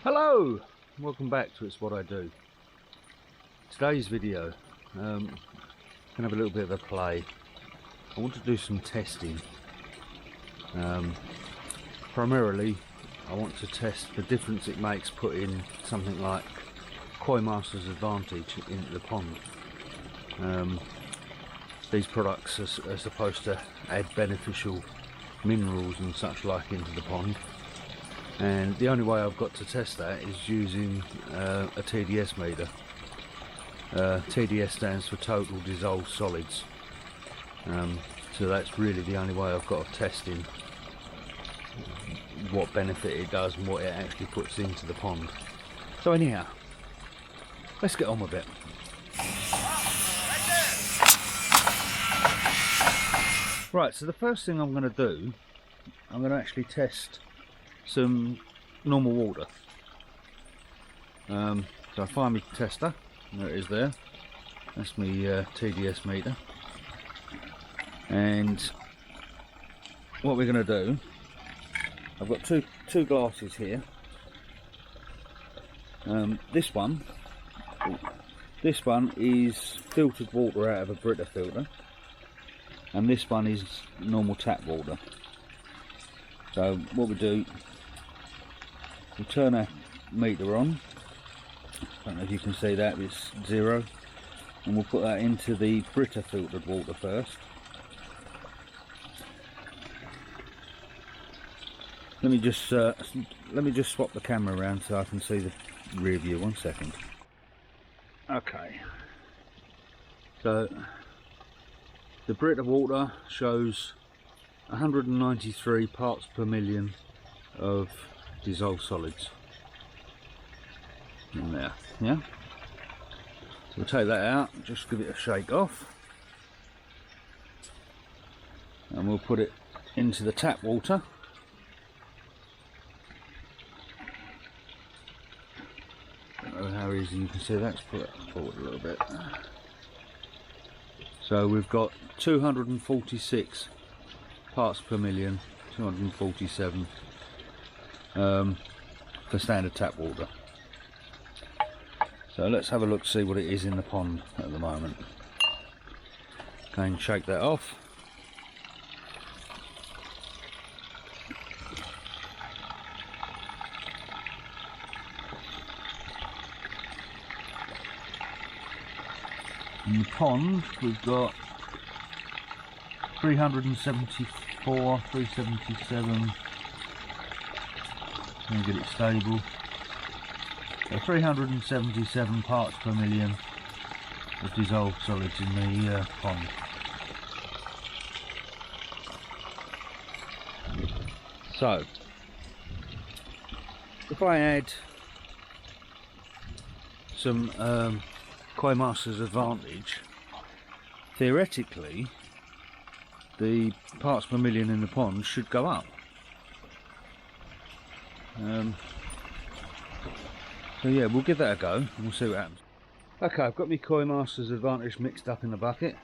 Hello! Welcome back to It's What I Do. Today's video, can have a little bit of a play. I want to do some testing. Primarily, I want to test the difference it makes putting something like Koi Master's Advantage into the pond. These products are supposed to add beneficial minerals and such like into the pond. And the only way I've got to test that is using a TDS meter. TDS stands for Total Dissolved Solids. So that's really the only way I've got of testing what benefit it does and what it actually puts into the pond. So anyhow, let's get on with it. Right, so the first thing I'm going to do, I'm going to actually test some normal water. So I find my tester, there it is there, that's my TDS meter, and what we're going to do, I've got two glasses here. This one is filtered water out of a Brita filter, and this one is normal tap water. So what we do, we'll turn our meter on. I don't know if you can see that, it's 0, and we'll put that into the Brita filtered water first. Let me just swap the camera around so I can see the rear view. 1 second. Okay, so the Brita water shows 193 parts per million of dissolved solids in there. Yeah, so we'll take that out, just give it a shake off, and we'll put it into the tap water. Don't know how easy you can see that. Let's put it forward a little bit. So we've got 246 parts per million, 247 for standard tap water. So let's have a look, see what it is in the pond at the moment. Okay, and shake that off. In the pond we've got 374, 377, let me get it stable, so 377 parts per million of dissolved solids in the pond. So if I add some Koi Master's Advantage, theoretically the parts per million in the pond should go up. So yeah, we'll give that a go and we'll see what happens. Okay, I've got my Koi Master's Advantage mixed up in the bucket.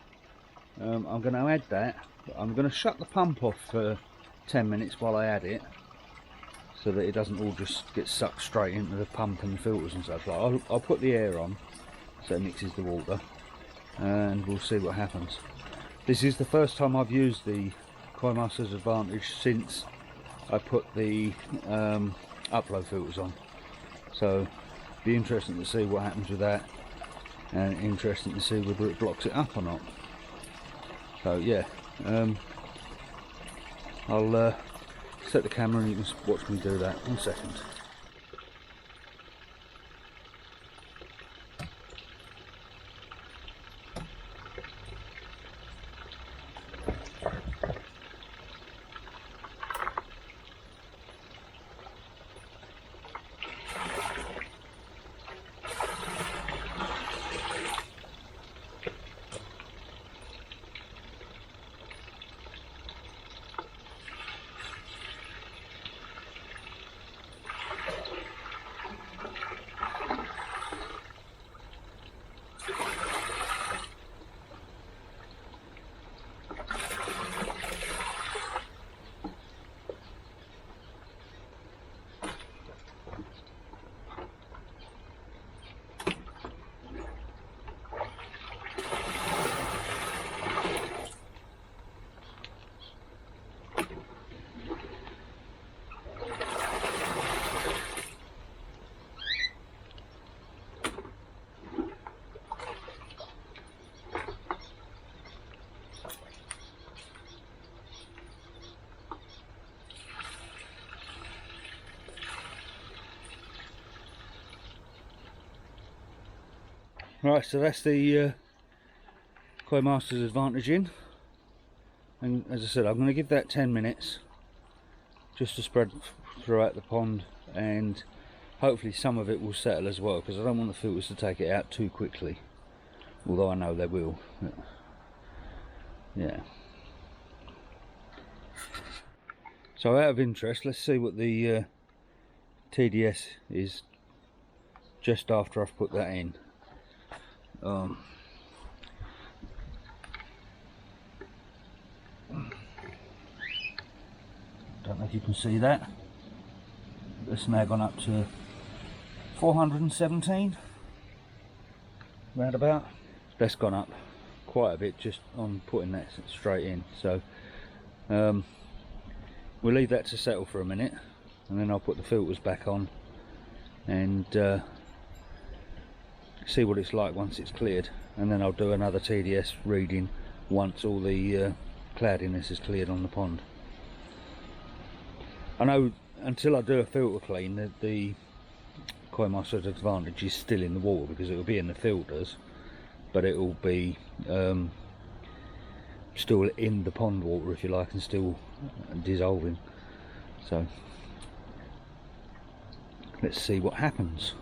I'm going to add that, but I'm going to shut the pump off for 10 minutes while I add it, so that it doesn't all just get sucked straight into the pump and the filters and such. I'll put the air on so it mixes the water, and we'll see what happens. This is the first time I've used the Koi Master's Advantage since I put the upflow filters on, so be interesting to see what happens with that, and interesting to see whether it blocks it up or not. So yeah, I'll set the camera and you can watch me do that. 1 second. Right, so that's the Koi Masters Advantage in, and as I said, I'm going to give that 10 minutes just to spread throughout the pond, and hopefully some of it will settle as well, because I don't want the filters to take it out too quickly, although I know they will. Yeah. So out of interest, let's see what the TDS is just after I've put that in. Don't know if you can see that. It's now gone up to 417, roundabout. That's gone up quite a bit just on putting that straight in. So we'll leave that to settle for a minute, and then I'll put the filters back on and see what it's like once it's cleared, and then I'll do another TDS reading once all the cloudiness is cleared on the pond. I know until I do a filter clean, the Koi Masters Advantage is still in the water, because it will be in the filters, but it will be still in the pond water, if you like, and still dissolving. So let's see what happens.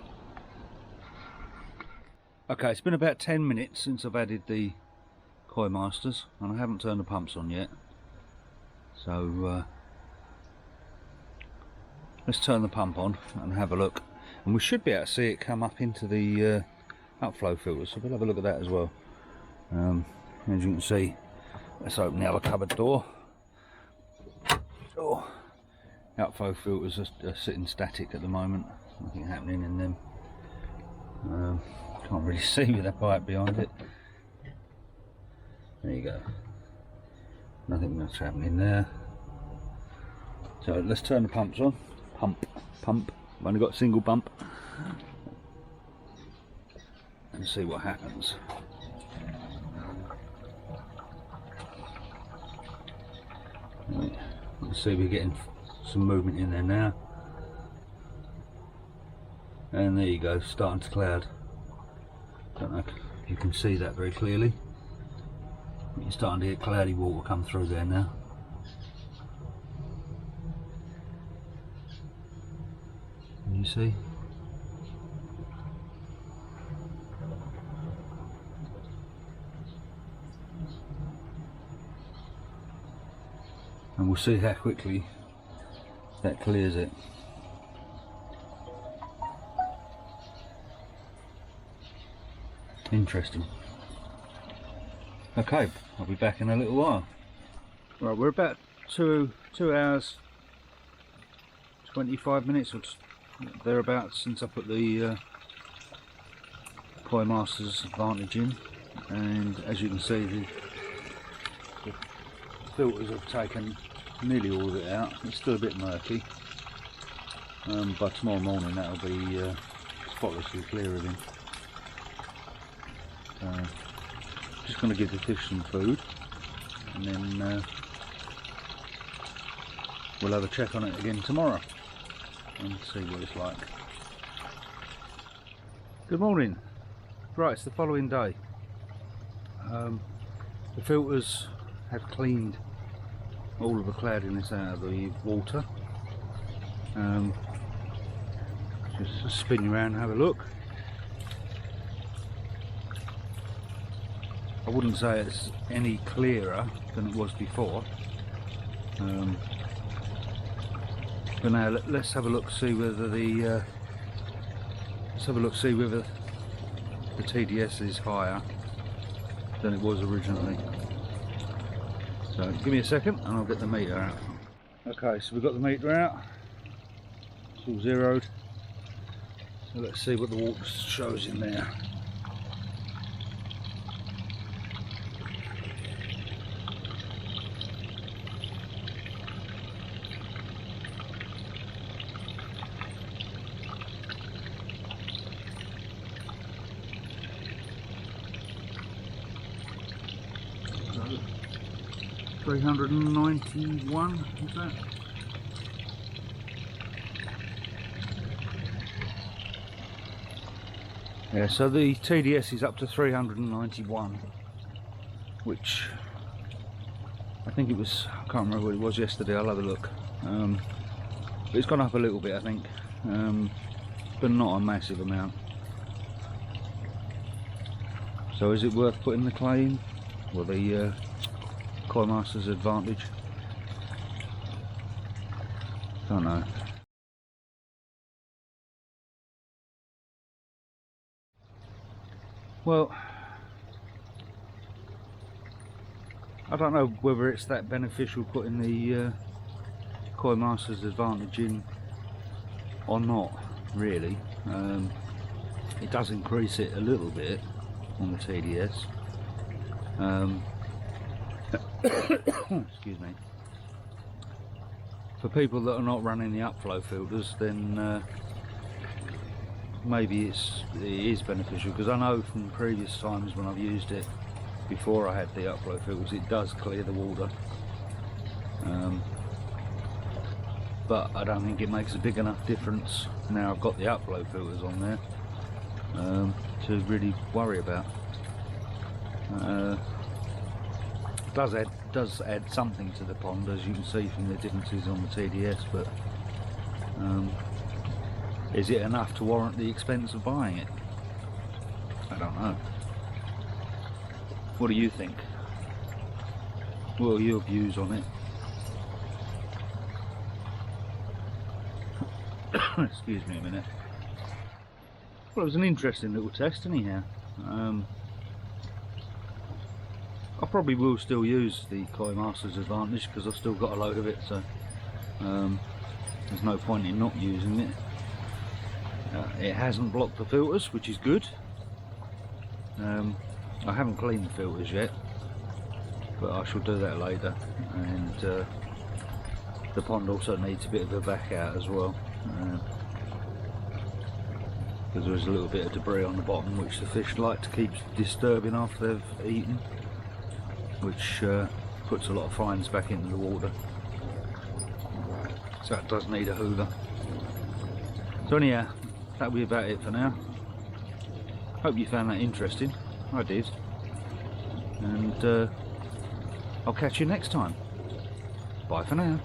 Okay, it's been about 10 minutes since I've added the Koi Masters, and I haven't turned the pumps on yet. So let's turn the pump on and have a look, and we should be able to see it come up into the upflow filter, so we'll have a look at that as well. As you can see, let's open the other cupboard door. Oh, outflow filters are sitting static at the moment, nothing happening in them. Can't really see with that pipe behind it. There you go, nothing much happening there. So let's turn the pumps on. Pump, I've only got a single pump, and see what happens. Right. You can see we're getting some movement in there now, and there you go, starting to cloud. Don't know if you can see that very clearly. You're starting to get cloudy water come through there now. Can you see? And we'll see how quickly that clears it. Interesting. Okay, I'll be back in a little while. Right, we're about 2 hours 25 minutes or thereabouts since I put the Koi Masters Advantage in, and as you can see, the filters have taken nearly all of it out. It's still a bit murky. By tomorrow morning that'll be spotlessly clear again. Just going to give the fish some food, and then we'll have a check on it again tomorrow and see what it's like. Good morning. Right, it's the following day. The filters have cleaned all of the cloudiness out of the water. Just spin you around and have a look. I wouldn't say it's any clearer than it was before. But now let's have a look, see whether the TDS is higher than it was originally. So give me a second and I'll get the meter out. Okay, so we've got the meter out. It's all zeroed. So let's see what the water shows in there. So 391, is that? Yeah, so the TDS is up to 391, which I think it was, I can't remember what it was yesterday, I'll have a look. But it's gone up a little bit, I think, but not a massive amount. So is it worth putting the clay in? Well, the Koi Masters Advantage? Don't know. Well, I don't know whether it's that beneficial putting the Koi Masters Advantage in or not, really. It does increase it a little bit on the TDS. Excuse me. For people that are not running the upflow filters, then maybe it is beneficial, because I know from previous times when I've used it before I had the upflow filters, it does clear the water. But I don't think it makes a big enough difference now I've got the upflow filters on there to really worry about. It does add something to the pond, as you can see from the differences on the TDS, but is it enough to warrant the expense of buying it? I don't know. What do you think? What are your views on it? Excuse me a minute. Well, it was an interesting little test anyhow. I probably will still use the Koi Masters Advantage because I've still got a load of it, so there's no point in not using it. It hasn't blocked the filters, which is good. I haven't cleaned the filters yet, but I shall do that later. And the pond also needs a bit of a back out as well, because there's a little bit of debris on the bottom which the fish like to keep disturbing after they've eaten, which puts a lot of fines back into the water. So that does need a hoover. So anyhow, that'll be about it for now. Hope you found that interesting. I did. And I'll catch you next time. Bye for now.